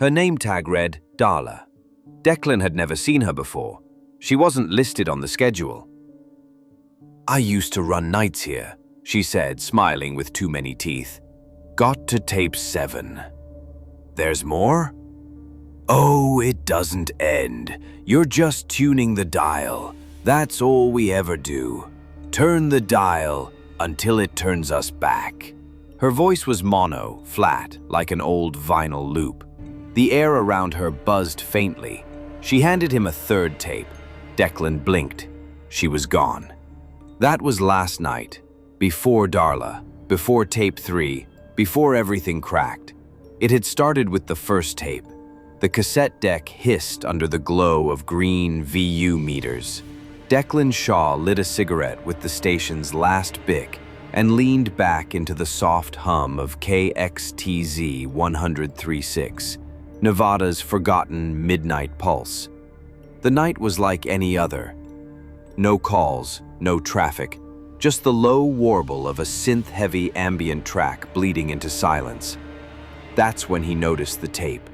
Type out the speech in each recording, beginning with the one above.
Her name tag read Darla. Declan had never seen her before. She wasn't listed on the schedule. "I used to run nights here," she said, smiling with too many teeth. "Got to tape 7. There's more?" "Oh, it doesn't end. You're just tuning the dial. That's all we ever do. Turn the dial until it turns us back." Her voice was mono, flat, like an old vinyl loop. The air around her buzzed faintly. She handed him a third tape. Declan blinked. She was gone. That was last night, before Darla, before tape 3, before everything cracked. It had started with the first tape. The cassette deck hissed under the glow of green VU meters. Declan Shaw lit a cigarette with the station's last bic and leaned back into the soft hum of KXTZ 100.36, Nevada's forgotten midnight pulse. The night was like any other. No calls, no traffic, just the low warble of a synth-heavy ambient track bleeding into silence. That's when he noticed the tape.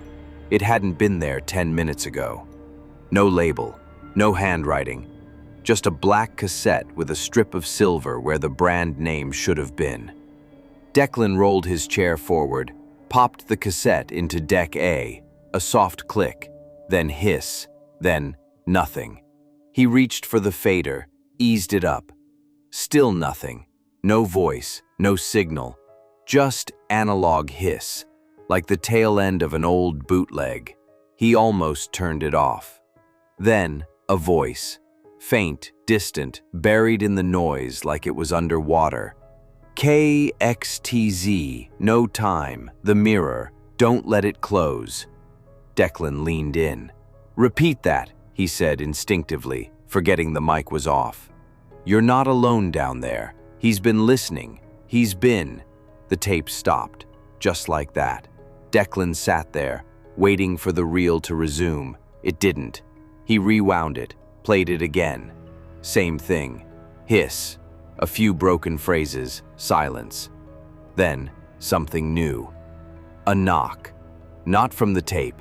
It hadn't been there 10 minutes ago. No label, no handwriting, just a black cassette with a strip of silver where the brand name should have been. Declan rolled his chair forward, popped the cassette into deck A, a soft click, then hiss, then nothing. He reached for the fader, eased it up. Still nothing. No voice, no signal, just analog hiss, like the tail end of an old bootleg. He almost turned it off. Then, a voice. Faint, distant, buried in the noise like it was underwater. KXTZ, no time, the mirror, don't let it close. Declan leaned in. "Repeat that," he said instinctively, forgetting the mic was off. "You're not alone down there. He's been listening. He's been." The tape stopped, just like that. Declan sat there, waiting for the reel to resume. It didn't. He rewound it, played it again. Same thing. Hiss. A few broken phrases, silence. Then, something new. A knock. Not from the tape.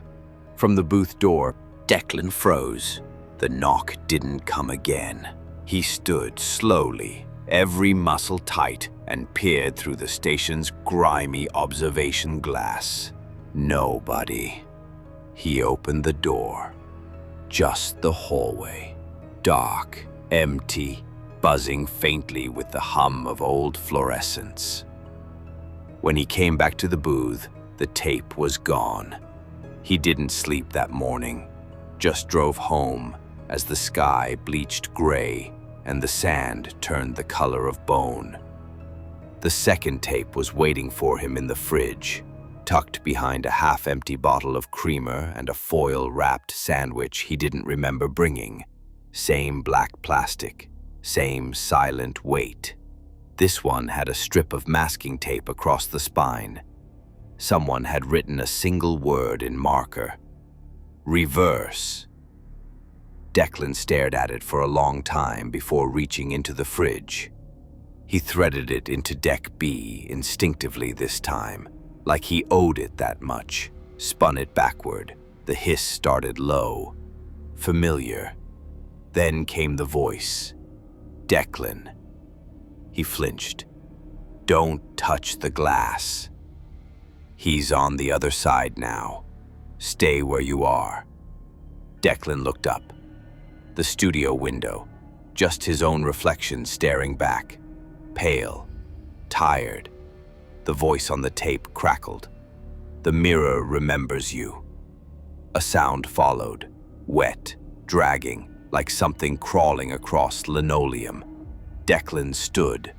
From the booth door. Declan froze. The knock didn't come again. He stood slowly, every muscle tight, and peered through the station's grimy observation glass. Nobody. He opened the door. Just the hallway. Dark, empty, buzzing faintly with the hum of old fluorescence. When he came back to the booth, the tape was gone. He didn't sleep that morning, just drove home as the sky bleached gray and the sand turned the color of bone. The second tape was waiting for him in the fridge, tucked behind a half-empty bottle of creamer and a foil-wrapped sandwich he didn't remember bringing. Same black plastic, same silent weight. This one had a strip of masking tape across the spine. Someone had written a single word in marker. Reverse. Declan stared at it for a long time before reaching into the fridge. He threaded it into deck B instinctively this time, like he owed it that much. Spun it backward. The hiss started low. Familiar. Then came the voice. Declan. He flinched. Don't touch the glass. He's on the other side now. Stay where you are. Declan looked up. The studio window. Just his own reflection staring back. Pale. Tired. The voice on the tape crackled. The mirror remembers you. A sound followed. Wet. Dragging. Like something crawling across linoleum. Declan stood.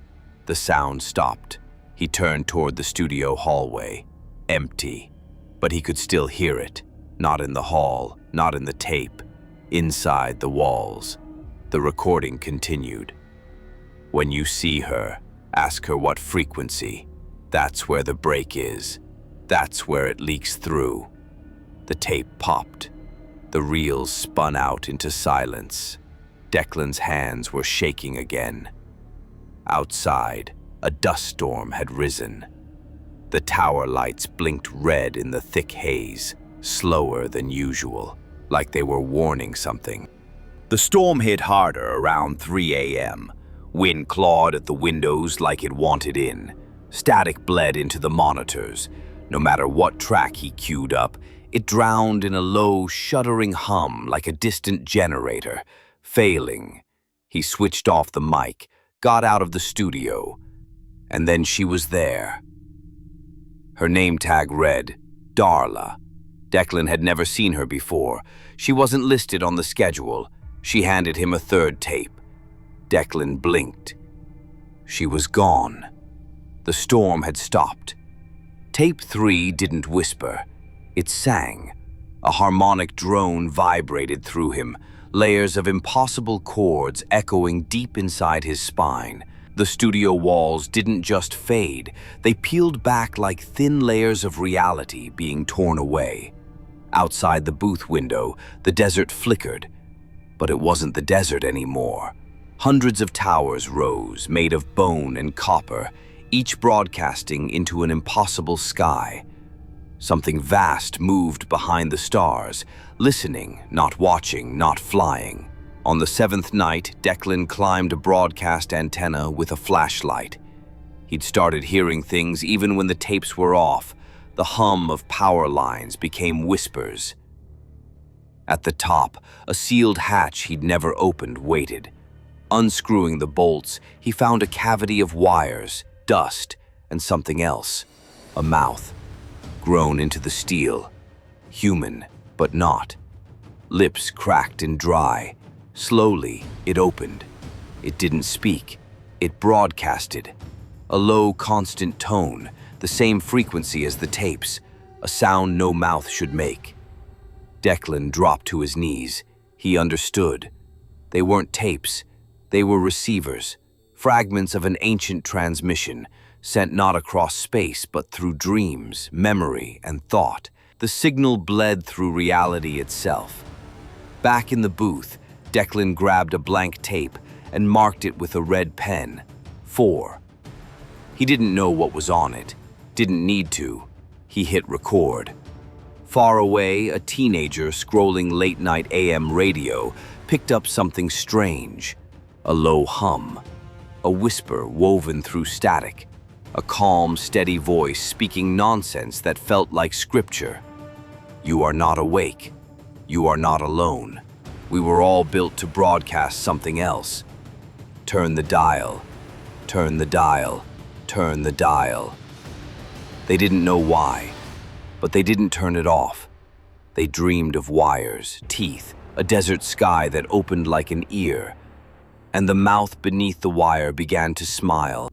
The sound stopped. He turned toward the studio hallway. Empty. But he could still hear it. Not in the hall, not in the tape. Inside the walls. The recording continued. When you see her, ask her what frequency. That's where the break is. That's where it leaks through. The tape popped. The reels spun out into silence. Declan's hands were shaking again. Outside, a dust storm had risen. The tower lights blinked red in the thick haze. slower than usual, like they were warning something. The storm hit harder around 3 a.m. Wind clawed at the windows like it wanted in. Static bled into the monitors. No matter what track he queued up, it drowned in a low, shuddering hum like a distant generator. Failing, he switched off the mic, got out of the studio, and then she was there. Her name tag read, Darla. Declan had never seen her before. She wasn't listed on the schedule. She handed him a third tape. Declan blinked. She was gone. The storm had stopped. Tape 3 didn't whisper. It sang. A harmonic drone vibrated through him, layers of impossible chords echoing deep inside his spine. The studio walls didn't just fade, they peeled back like thin layers of reality being torn away. Outside the booth window, the desert flickered, but it wasn't the desert anymore. Hundreds of towers rose, made of bone and copper, each broadcasting into an impossible sky. Something vast moved behind the stars, listening, not watching, not flying. On the 7th night, Declan climbed a broadcast antenna with a flashlight. He'd started hearing things even when the tapes were off. The hum of power lines became whispers. At the top, a sealed hatch he'd never opened waited. Unscrewing the bolts, he found a cavity of wires, dust, and something else. A mouth, grown into the steel. Human, but not. Lips cracked and dry. Slowly, it opened. It didn't speak. It broadcasted. A low, constant tone, the same frequency as the tapes, a sound no mouth should make. Declan dropped to his knees. He understood. They weren't tapes. They were receivers, fragments of an ancient transmission, sent not across space but through dreams, memory, and thought. The signal bled through reality itself. Back in the booth, Declan grabbed a blank tape and marked it with a red pen. 4. He didn't know what was on it. Didn't need to. He hit record. Far away, a teenager scrolling late-night AM radio picked up something strange. A low hum. A whisper woven through static. A calm, steady voice speaking nonsense that felt like scripture. You are not awake. You are not alone. We were all built to broadcast something else. Turn the dial. Turn the dial. Turn the dial. They didn't know why, but they didn't turn it off. They dreamed of wires, teeth, a desert sky that opened like an ear, and the mouth beneath the wire began to smile.